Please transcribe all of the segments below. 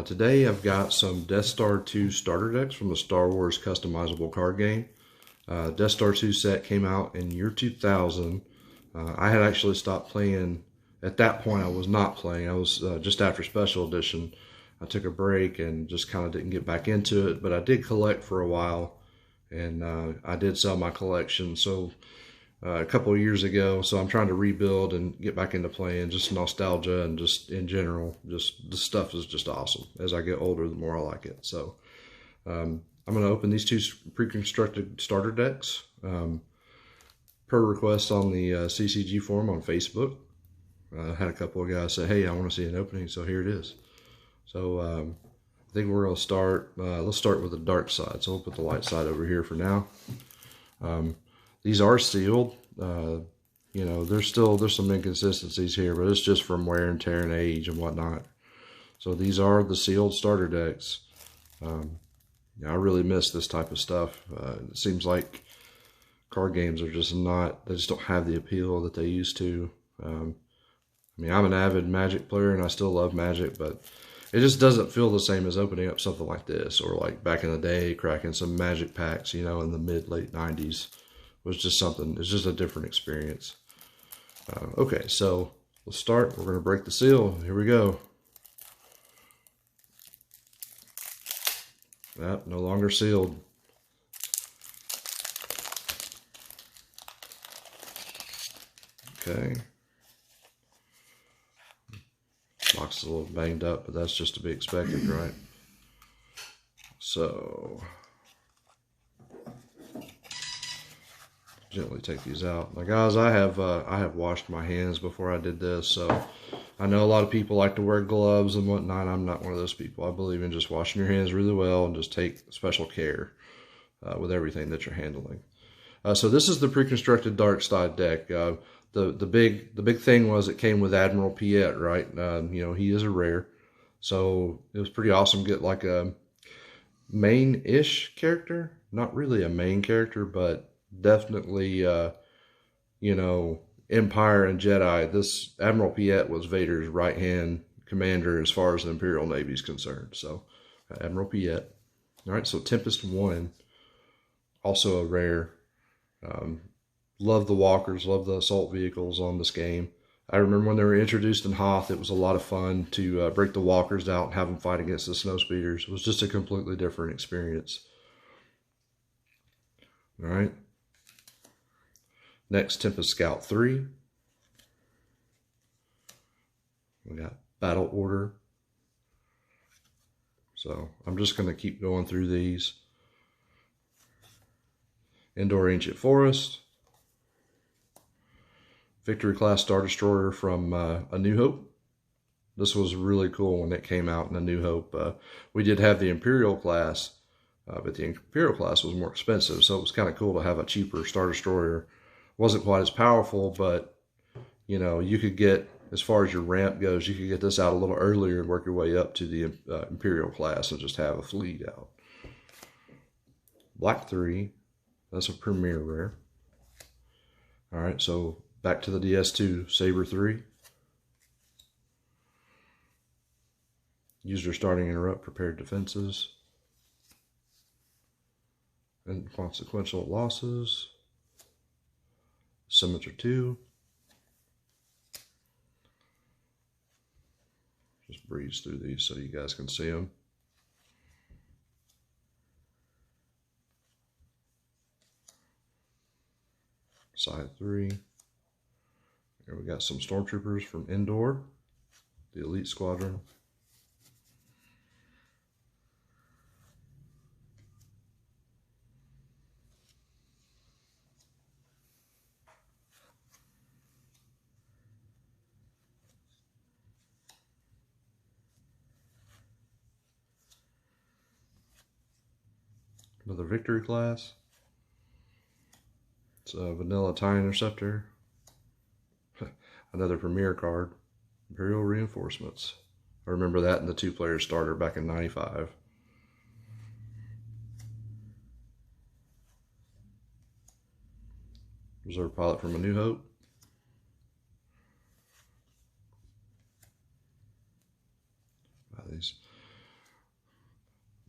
Today I've got some Death Star 2 starter decks from the Star Wars customizable card game. Death Star 2 set came out in year 2000. I had actually stopped playing. At that point I was not playing. I was just after Special Edition. I took a break and just kind of didn't get back into it, but I did collect for a while, and I did sell my collection. So a couple of years ago, so I'm trying to rebuild and get back into playing. Just nostalgia and just in general, just the stuff is just awesome. As I get older, the more I like it. So I'm going to open these two pre-constructed starter decks per request on the CCG forum on Facebook. I had a couple of guys say, hey, I want to see an opening, so here it is. So I think we're going to start, let's start with the dark side. So we'll put the light side over here for now. These are sealed. You know, there's some inconsistencies here, but it's just from wear and tear and age and whatnot. So these are the sealed starter decks. I really miss this type of stuff. It seems like card games are just not, they just don't have the appeal that they used to. I mean, I'm an avid Magic player and I still love Magic, but it just doesn't feel the same as opening up something like this, or like back in the day, cracking some Magic packs, you know, in the mid-late 90s. Was just something, it's just a different experience. Okay, so let's start. We're going to break the seal. Here we go. Yep, no longer sealed. Okay. Box is a little banged up, but that's just to be expected, right? So gently take these out. Now guys, I have washed my hands before I did this, so I know a lot of people like to wear gloves and whatnot. I'm not one of those people. I believe in just washing your hands really well and just take special care with everything that you're handling. So this is the pre-constructed dark side deck. The big thing was it came with Admiral Piet, right? You know, he is a rare, so it was pretty awesome to get like a main-ish character. Not really a main character, but definitely, you know, Empire and Jedi. This Admiral Piet was Vader's right-hand commander as far as the Imperial Navy is concerned. So, Admiral Piet. All right, so Tempest 1, also a rare. Love the walkers, love the assault vehicles on this game. I remember when they were introduced in Hoth, it was a lot of fun to break the walkers out and have them fight against the snow speeders. It was just a completely different experience. All right. Next, Tempest Scout 3. We got Battle Order. So I'm just going to keep going through these. Endor Ancient Forest. Victory Class Star Destroyer from A New Hope. This was really cool when it came out in A New Hope. We did have the Imperial Class, but the Imperial Class was more expensive, so it was kind of cool to have a cheaper Star Destroyer. Wasn't quite as powerful, but you know, you could get, as far as your ramp goes, you could get this out a little earlier and work your way up to the Imperial Class and just have a fleet out. Black 3, that's a premier rare. All right, so back to the DS2, Saber 3. User starting interrupt, prepared defenses. Inconsequential losses. Scimitar 2. Just breeze through these so you guys can see them. Side 3. Here we got some Stormtroopers from Endor, the Elite Squadron. Another Victory Class. It's a Vanilla TIE Interceptor. Another Premier card. Imperial Reinforcements. I remember that in the 2-player starter back in '95. Reserve Pilot from A New Hope. These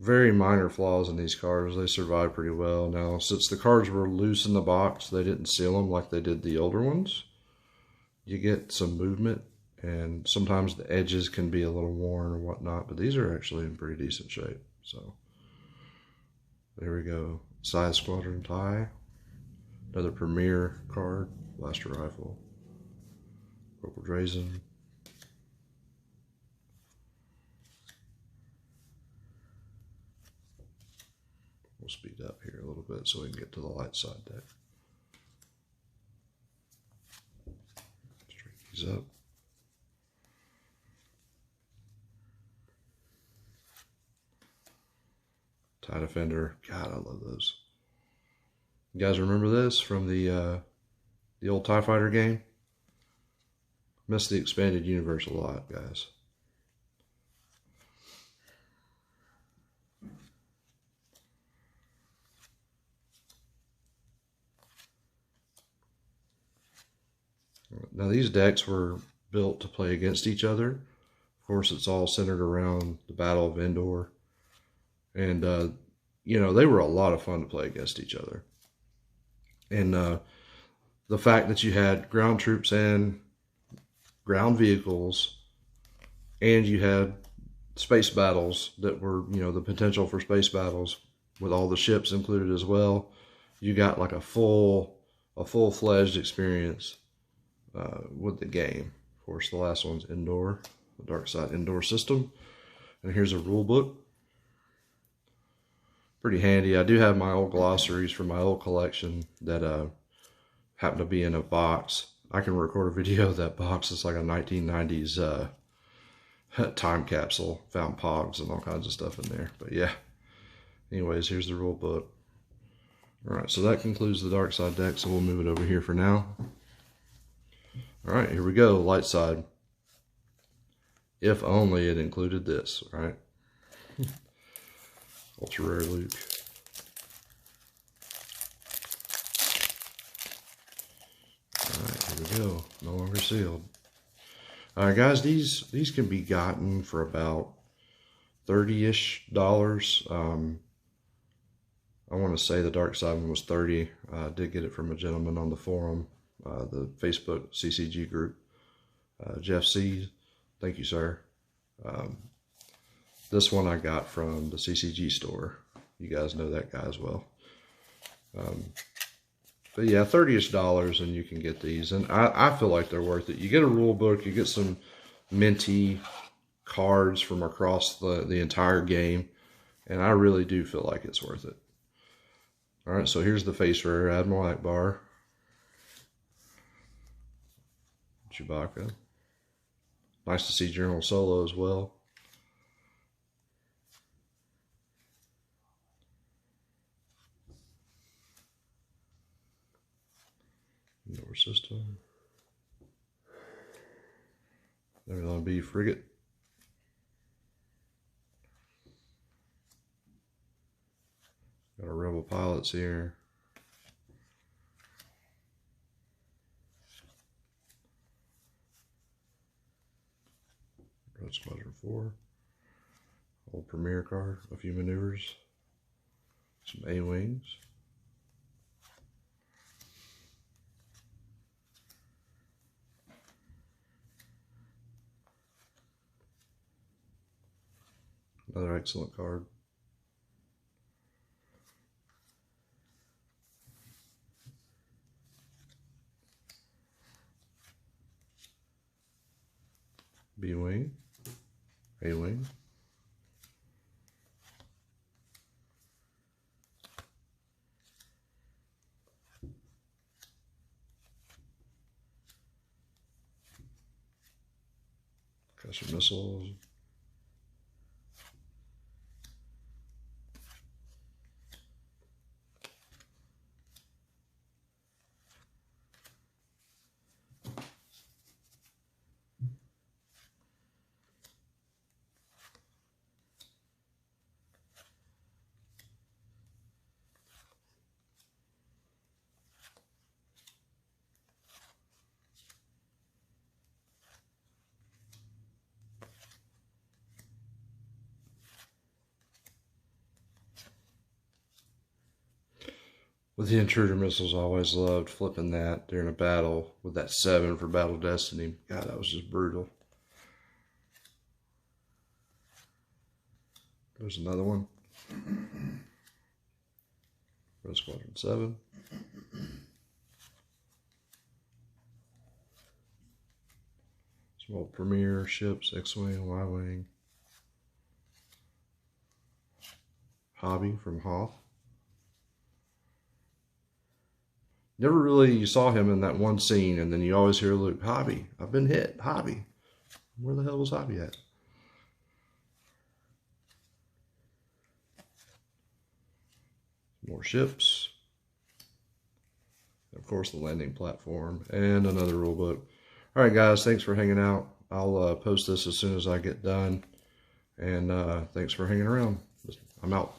very minor flaws in these cards. They survived pretty well. Now, since the cards were loose in the box, they didn't seal them like they did the older ones. You get some movement, and sometimes the edges can be a little worn or whatnot, but these are actually in pretty decent shape. So, there we go. Size Squadron tie. Another Premier card. Blaster Rifle. Corporal Drazen. We'll speed up here a little bit so we can get to the light side deck. Straighten these up. TIE Defender. God, I love those. You guys remember this from the old TIE Fighter game? Miss the expanded universe a lot, guys. Now these decks were built to play against each other. Of course, it's all centered around the Battle of Endor. And, you know, they were a lot of fun to play against each other. And the fact that you had ground troops and ground vehicles, and you had space battles that were, you know, the potential for space battles with all the ships included as well. You got like a full-fledged experience with the game. Of course, the last one's Endor, the Dark Side Endor system. And here's a rule book. Pretty handy. I do have my old glossaries from my old collection that happen to be in a box. I can record a video of that box. It's like a 1990s time capsule. Found pogs and all kinds of stuff in there. But yeah. Anyways, here's the rule book. Alright, so that concludes the Dark Side deck, so we'll move it over here for now. Alright, here we go. Light side. If only it included this, right? Ultra rare Luke. Alright, here we go. No longer sealed. Alright guys, these can be gotten for about $30-ish. I want to say the Dark Side one was 30. I did get it from a gentleman on the forum, the Facebook CCG group. Jeff C. Thank you, sir. This one I got from the CCG store. You guys know that guy as well. But yeah, $30-ish and you can get these. And I feel like they're worth it. You get a rule book, you get some minty cards from across the entire game. And I really do feel like it's worth it. Alright, so here's the face rare Admiral Akbar. Chewbacca. Nice to see General Solo as well. Nor system. There's going to be frigate. Got our rebel pilots here. Red Squadron 4. Old Premier card. A few maneuvers. Some A-Wings. Another excellent card. B-Wing. A-Wing. Custom missiles. With the intruder missiles, I always loved flipping that during a battle with that 7 for Battle Destiny. God, that was just brutal. There's another one. Red Squadron 7. Some old Premier ships, X-Wing, Y-Wing. Hobby from Hoth. Never really saw him in that one scene, and then you always hear Luke, Hobby, I've been hit, Hobby. Where the hell was Hobby at? More ships. Of course, the landing platform and another rule book. All right, guys, thanks for hanging out. I'll post this as soon as I get done. And thanks for hanging around. I'm out.